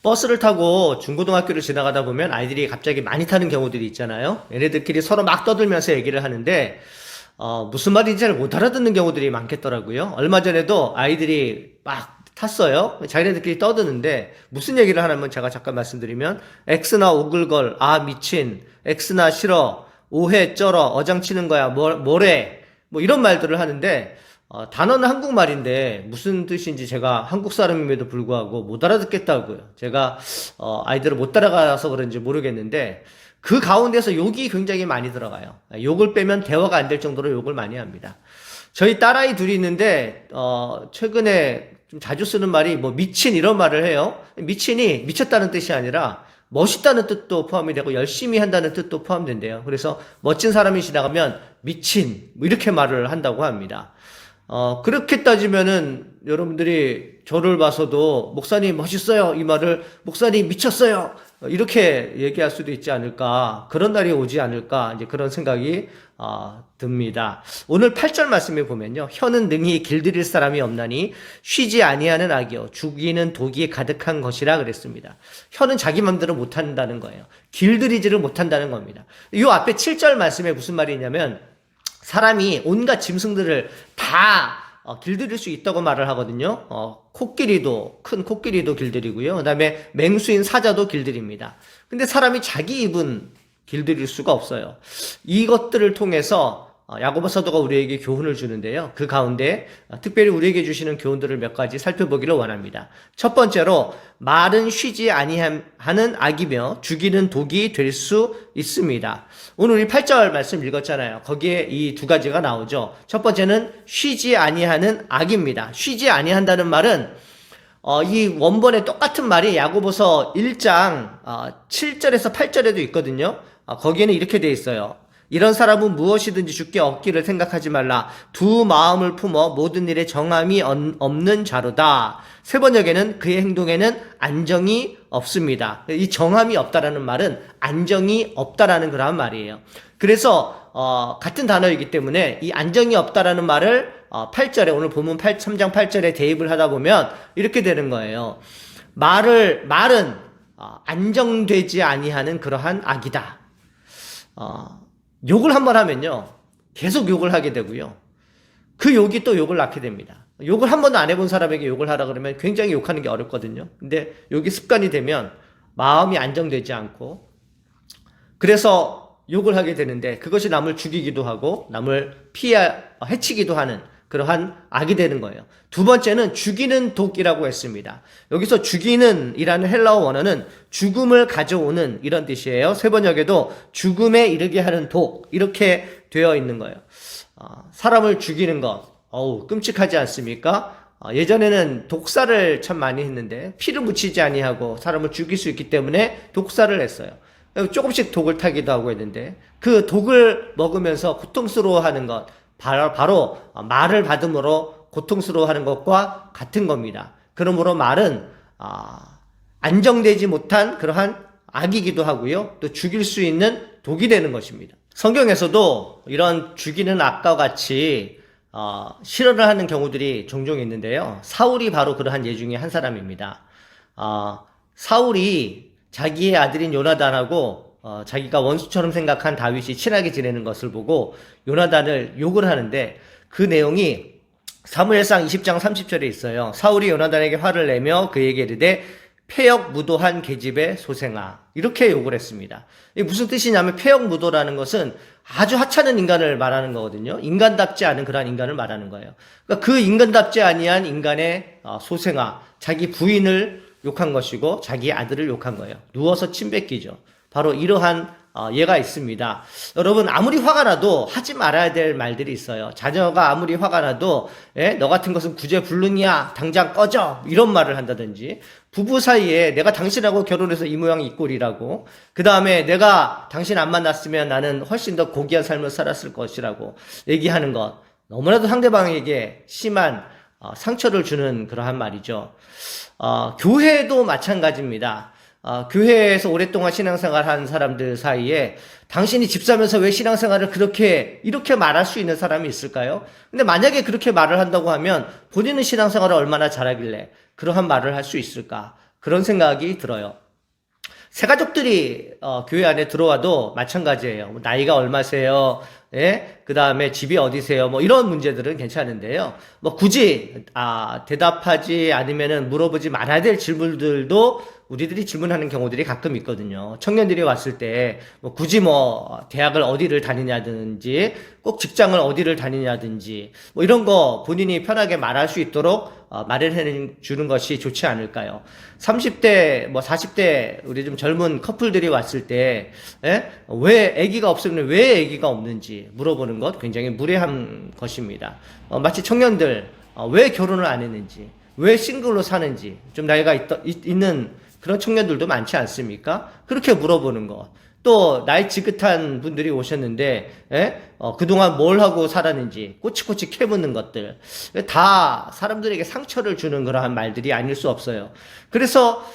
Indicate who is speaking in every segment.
Speaker 1: 버스를 타고 중고등학교를 지나가다 보면 아이들이 갑자기 많이 타는 경우들이 있잖아요. 얘네들끼리 서로 막 떠들면서 얘기를 하는데 무슨 말인지 잘 못 알아듣는 경우들이 많겠더라고요. 얼마 전에도 아이들이 막 탔어요. 자기네들끼리 떠드는데 무슨 얘기를 하냐면 제가 잠깐 말씀드리면 X나 오글걸, 아 미친, X나 싫어, 오해 쩔어, 어장치는 거야, 뭐래 뭐 이런 말들을 하는데 단어는 한국말인데 무슨 뜻인지 제가 한국 사람임에도 불구하고 못 알아듣겠다고요. 제가 아이들을 못 따라가서 그런지 모르겠는데 그 가운데서 욕이 굉장히 많이 들어가요. 욕을 빼면 대화가 안 될 정도로 욕을 많이 합니다. 저희 딸아이 둘이 있는데 최근에 좀 자주 쓰는 말이 뭐 미친 이런 말을 해요. 미친이 미쳤다는 뜻이 아니라 멋있다는 뜻도 포함이 되고 열심히 한다는 뜻도 포함된대요. 그래서 멋진 사람이 지나가면 미친 뭐 이렇게 말을 한다고 합니다. 그렇게 따지면은 여러분들이 저를 봐서도 목사님 멋있어요 이 말을 목사님 미쳤어요 이렇게 얘기할 수도 있지 않을까, 그런 날이 오지 않을까 이제 그런 생각이 듭니다. 오늘 8절 말씀에 보면요, 혀는 능히 길들일 사람이 없나니 쉬지 아니하는 악이요 죽이는 독이 가득한 것이라 그랬습니다. 혀는 자기 맘대로 못한다는 거예요. 길들이지를 못한다는 겁니다. 이 앞에 7절 말씀에 무슨 말이 있냐면 사람이 온갖 짐승들을 다 길들일 수 있다고 말을 하거든요. 코끼리도, 큰 코끼리도 길들이고요. 그 다음에 맹수인 사자도 길들입니다. 근데 사람이 자기 입은 길들일 수가 없어요. 이것들을 통해서 야고보 사도가 우리에게 교훈을 주는데요. 그 가운데 특별히 우리에게 주시는 교훈들을 몇 가지 살펴보기를 원합니다. 첫 번째로 말은 쉬지 아니하는 악이며 죽이는 독이 될 수 있습니다. 오늘 우리 8절 말씀 읽었잖아요. 거기에 이 두 가지가 나오죠. 첫 번째는 쉬지 아니하는 악입니다. 쉬지 아니한다는 말은 이 원본에 똑같은 말이 야고보서 1장 7절에서 8절에도 있거든요. 거기에는 이렇게 돼 있어요. 이런 사람은 무엇이든지 주께 얻기를 생각하지 말라. 두 마음을 품어 모든 일에 정함이 없는 자로다. 세 번역에는 그의 행동에는 안정이 없습니다. 이 정함이 없다라는 말은 안정이 없다라는 그런 말이에요. 그래서 같은 단어이기 때문에 이 안정이 없다라는 말을 8절에 오늘 본문 3장 8절에 대입을 하다 보면 이렇게 되는 거예요. 말은 안정되지 아니하는 그러한 악이다. 욕을 한번 하면요 계속 욕을 하게 되고요, 그 욕이 또 욕을 낳게 됩니다. 욕을 한 번도 안 해본 사람에게 욕을 하라 그러면 굉장히 욕하는 게 어렵거든요. 근데 욕이 습관이 되면 마음이 안정되지 않고 그래서 욕을 하게 되는데 그것이 남을 죽이기도 하고 남을 해치기도 하는 그러한 악이 되는 거예요. 두 번째는 죽이는 독이라고 했습니다. 여기서 죽이는 이라는 헬라어 원어는 죽음을 가져오는 이런 뜻이에요. 세 번역에도 죽음에 이르게 하는 독 이렇게 되어 있는 거예요. 사람을 죽이는 것, 끔찍하지 않습니까? 예전에는 독사를 참 많이 했는데 피를 묻히지 아니하고 사람을 죽일 수 있기 때문에 독사를 했어요. 조금씩 독을 타기도 하고 했는데 그 독을 먹으면서 고통스러워하는 것, 바로 말을 받음으로 고통스러워하는 것과 같은 겁니다. 그러므로 말은 안정되지 못한 그러한 악이기도 하고요, 또 죽일 수 있는 독이 되는 것입니다. 성경에서도 이런 죽이는 악과 같이 실현을 하는 경우들이 종종 있는데요, 사울이 바로 그러한 예 중에 한 사람입니다. 사울이 자기의 아들인 요나단하고 자기가 원수처럼 생각한 다윗이 친하게 지내는 것을 보고 요나단을 욕을 하는데 그 내용이 사무엘상 20장 30절에 있어요. 사울이 요나단에게 화를 내며 그에게 이르되 폐역무도한 계집의 소생아, 이렇게 욕을 했습니다. 이게 무슨 뜻이냐면 폐역무도라는 것은 아주 하찮은 인간을 말하는 거거든요. 인간답지 않은 그러한 인간을 말하는 거예요. 그러니까 그 인간답지 아니한 인간의 소생아, 자기 부인을 욕한 것이고 자기 아들을 욕한 거예요. 누워서 침 뱉기죠. 바로 이러한 예가 있습니다. 여러분, 아무리 화가 나도 하지 말아야 될 말들이 있어요. 자녀가 아무리 화가 나도 너 같은 것은 구제불능이야, 당장 꺼져, 이런 말을 한다든지, 부부 사이에 내가 당신하고 결혼해서 이 모양 이 꼴이라고, 그 다음에 내가 당신 안 만났으면 나는 훨씬 더 고귀한 삶을 살았을 것이라고 얘기하는 것, 너무나도 상대방에게 심한 상처를 주는 그러한 말이죠. 교회도 마찬가지입니다. 교회에서 오랫동안 신앙생활 한 사람들 사이에 당신이 집사면서 왜 신앙생활을 이렇게 말할 수 있는 사람이 있을까요? 근데 만약에 그렇게 말을 한다고 하면 본인은 신앙생활을 얼마나 잘하길래 그러한 말을 할 수 있을까? 그런 생각이 들어요. 새가족들이 교회 안에 들어와도 마찬가지예요. 뭐 나이가 얼마세요? 예? 그 다음에 집이 어디세요? 뭐 이런 문제들은 괜찮은데요. 뭐 굳이 대답하지 않으면은 물어보지 말아야 될 질문들도 우리들이 질문하는 경우들이 가끔 있거든요. 청년들이 왔을 때 뭐 굳이 뭐 대학을 어디를 다니냐든지 꼭 직장을 어디를 다니냐든지 뭐 이런 거 본인이 편하게 말할 수 있도록 마련해 주는 것이 좋지 않을까요? 30대 뭐 40대 우리 좀 젊은 커플들이 왔을 때 왜 아기가 없으면 왜 아기가 없는지 물어보는 것 굉장히 무례한 것입니다. 마치 청년들 왜 결혼을 안 했는지 왜 싱글로 사는지 좀 나이가 있는 그런 청년들도 많지 않습니까? 그렇게 물어보는 것. 또 나이 지긋한 분들이 오셨는데 그동안 뭘 하고 살았는지 꼬치꼬치 캐묻는 것들 다 사람들에게 상처를 주는 그러한 말들이 아닐 수 없어요. 그래서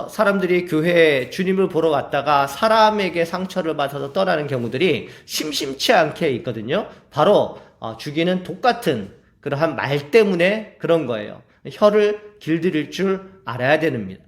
Speaker 1: 사람들이 교회에 주님을 보러 왔다가 사람에게 상처를 받아서 떠나는 경우들이 심심치 않게 있거든요. 바로 죽이는 똑같은 그러한 말 때문에 그런 거예요. 혀를 길들일 줄 알아야 됩니다.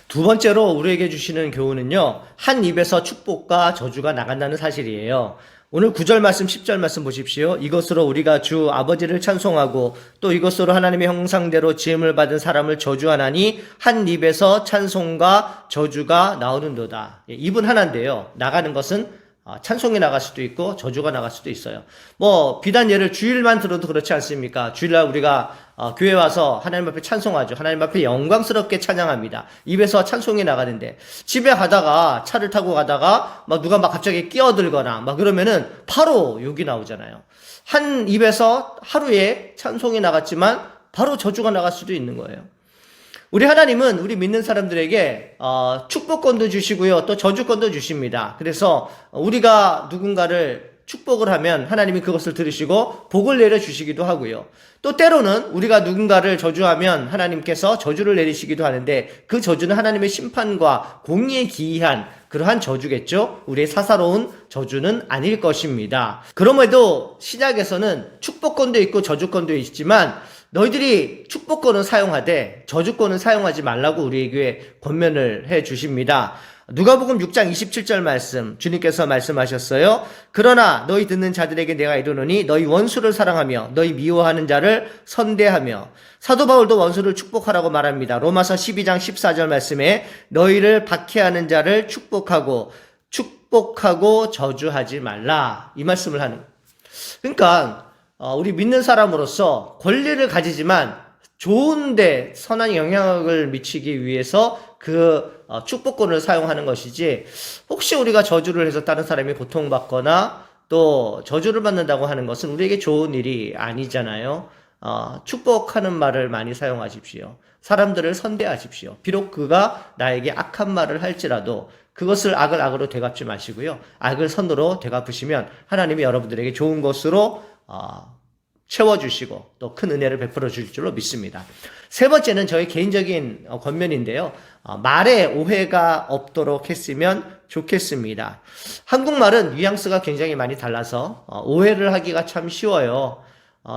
Speaker 1: 두 번째로 우리에게 주시는 교훈은요, 한 입에서 축복과 저주가 나간다는 사실이에요. 오늘 9절 말씀, 10절 말씀 보십시오. 이것으로 우리가 주 아버지를 찬송하고 또 이것으로 하나님의 형상대로 지음을 받은 사람을 저주하나니 한 입에서 찬송과 저주가 나오는도다. 입은 하나인데요. 나가는 것은 찬송이 나갈 수도 있고 저주가 나갈 수도 있어요. 뭐 비단 예를 주일만 들어도 그렇지 않습니까? 주일날 우리가 교회 와서 하나님 앞에 찬송하죠. 하나님 앞에 영광스럽게 찬양합니다. 입에서 찬송이 나가는데 집에 가다가 차를 타고 가다가 막 누가 막 갑자기 끼어들거나 막 그러면은 바로 욕이 나오잖아요. 한 입에서 하루에 찬송이 나갔지만 바로 저주가 나갈 수도 있는 거예요. 우리 하나님은 우리 믿는 사람들에게 축복권도 주시고요. 또 저주권도 주십니다. 그래서 우리가 누군가를 축복을 하면 하나님이 그것을 들으시고 복을 내려주시기도 하고요. 또 때로는 우리가 누군가를 저주하면 하나님께서 저주를 내리시기도 하는데 그 저주는 하나님의 심판과 공의에 기이한 그러한 저주겠죠. 우리의 사사로운 저주는 아닐 것입니다. 그럼에도 신약에서는 축복권도 있고 저주권도 있지만 너희들이 축복권은 사용하되 저주권은 사용하지 말라고 우리에게 권면을 해 주십니다. 누가복음 6장 27절 말씀 주님께서 말씀하셨어요. 그러나 너희 듣는 자들에게 내가 이르노니 너희 원수를 사랑하며 너희 미워하는 자를 선대하며 사도 바울도 원수를 축복하라고 말합니다. 로마서 12장 14절 말씀에 너희를 박해하는 자를 축복하고 저주하지 말라 이 말씀을 하는. 그러니까 우리 믿는 사람으로서 권리를 가지지만 좋은데 선한 영향을 미치기 위해서 그 축복권을 사용하는 것이지 혹시 우리가 저주를 해서 다른 사람이 고통받거나 또 저주를 받는다고 하는 것은 우리에게 좋은 일이 아니잖아요. 축복하는 말을 많이 사용하십시오. 사람들을 선대하십시오. 비록 그가 나에게 악한 말을 할지라도 그것을 악을 악으로 되갚지 마시고요. 악을 선으로 되갚으시면 하나님이 여러분들에게 좋은 것으로 채워주시고 또 큰 은혜를 베풀어 주실 줄로 믿습니다. 세 번째는 저희 개인적인 권면인데요. 말에 오해가 없도록 했으면 좋겠습니다. 한국말은 뉘앙스가 굉장히 많이 달라서 오해를 하기가 참 쉬워요.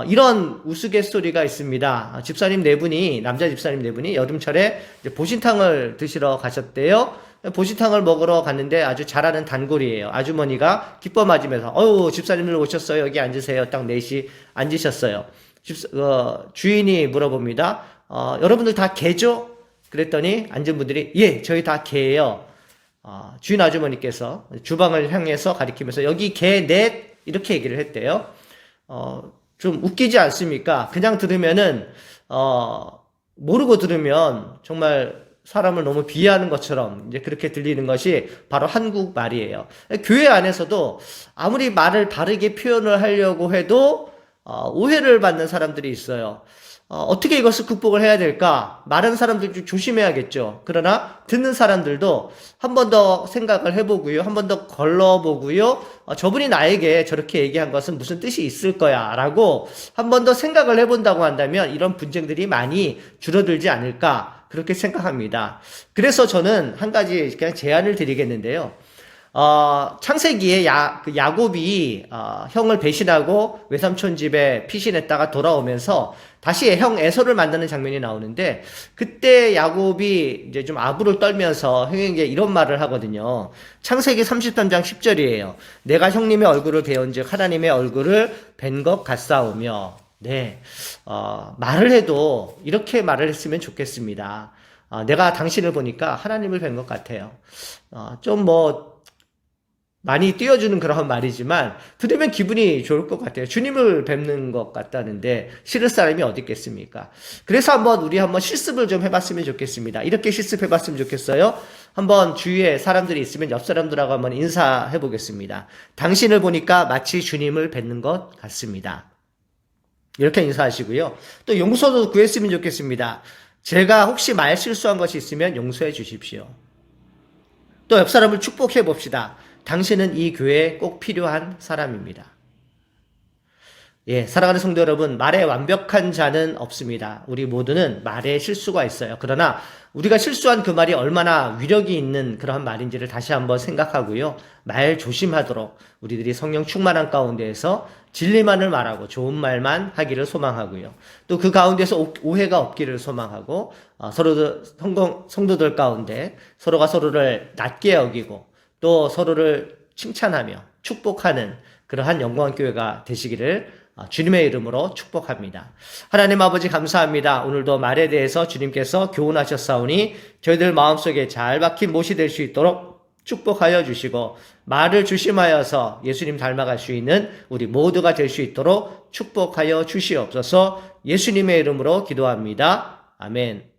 Speaker 1: 이런 우스갯소리가 있습니다. 집사님 네 분이, 남자 집사님 네 분이 여름철에 보신탕을 드시러 가셨대요. 보신탕을 먹으러 갔는데 아주 잘하는 단골이에요. 아주머니가 기뻐 맞으면서 집사님들 오셨어요. 여기 앉으세요. 딱 넷이 앉으셨어요. 주인이 물어봅니다. 여러분들 다 개죠? 그랬더니 앉은 분들이 예, 저희 다 개예요. 주인 아주머니께서 주방을 향해서 가리키면서 여기 개 넷 이렇게 얘기를 했대요. 좀 웃기지 않습니까? 그냥 들으면은 모르고 들으면 정말 사람을 너무 비하하는 것처럼 이제 그렇게 들리는 것이 바로 한국 말이에요. 교회 안에서도 아무리 말을 바르게 표현을 하려고 해도 오해를 받는 사람들이 있어요. 어떻게 이것을 극복을 해야 될까? 말하는 사람들 좀 조심해야겠죠. 그러나 듣는 사람들도 한 번 더 생각을 해보고요. 한 번 더 걸러보고요. 저분이 나에게 저렇게 얘기한 것은 무슨 뜻이 있을 거야 라고 한 번 더 생각을 해본다고 한다면 이런 분쟁들이 많이 줄어들지 않을까 그렇게 생각합니다. 그래서 저는 한 가지 그냥 제안을 드리겠는데요. 창세기에 그 야곱이 형을 배신하고 외삼촌 집에 피신했다가 돌아오면서 다시 형 에서를 만나는 장면이 나오는데, 그때 야곱이 이제 좀 아부를 떨면서 형에게 이런 말을 하거든요. 창세기 33장 10절이에요. 내가 형님의 얼굴을 배운즉 하나님의 얼굴을 뵌 것 같사오며. 네, 말을 해도 이렇게 말을 했으면 좋겠습니다. 내가 당신을 보니까 하나님을 뵌 것 같아요. 좀 많이 띄워주는 그런 말이지만 들으면 기분이 좋을 것 같아요. 주님을 뵙는 것 같다는데 싫을 사람이 어디 있겠습니까? 그래서 우리 한번 실습을 좀 해봤으면 좋겠습니다. 이렇게 실습해봤으면 좋겠어요. 한번 주위에 사람들이 있으면 옆 사람들하고 한번 인사해 보겠습니다. 당신을 보니까 마치 주님을 뵙는 것 같습니다. 이렇게 인사하시고요. 또 용서도 구했으면 좋겠습니다. 제가 혹시 말 실수한 것이 있으면 용서해 주십시오. 또 옆 사람을 축복해 봅시다. 당신은 이 교회에 꼭 필요한 사람입니다. 예, 사랑하는 성도 여러분, 말에 완벽한 자는 없습니다. 우리 모두는 말에 실수가 있어요. 그러나 우리가 실수한 그 말이 얼마나 위력이 있는 그러한 말인지를 다시 한번 생각하고요. 말 조심하도록 우리들이 성령 충만한 가운데에서 진리만을 말하고 좋은 말만 하기를 소망하고요. 또 그 가운데서 오해가 없기를 소망하고, 성도들 가운데 서로가 서로를 낮게 여기고 또 서로를 칭찬하며 축복하는 그러한 영광의 교회가 되시기를 주님의 이름으로 축복합니다. 하나님 아버지 감사합니다. 오늘도 말에 대해서 주님께서 교훈하셨사오니 저희들 마음속에 잘 박힌 못이 될 수 있도록 축복하여 주시고, 말을 조심하여서 예수님 닮아갈 수 있는 우리 모두가 될 수 있도록 축복하여 주시옵소서. 예수님의 이름으로 기도합니다. 아멘.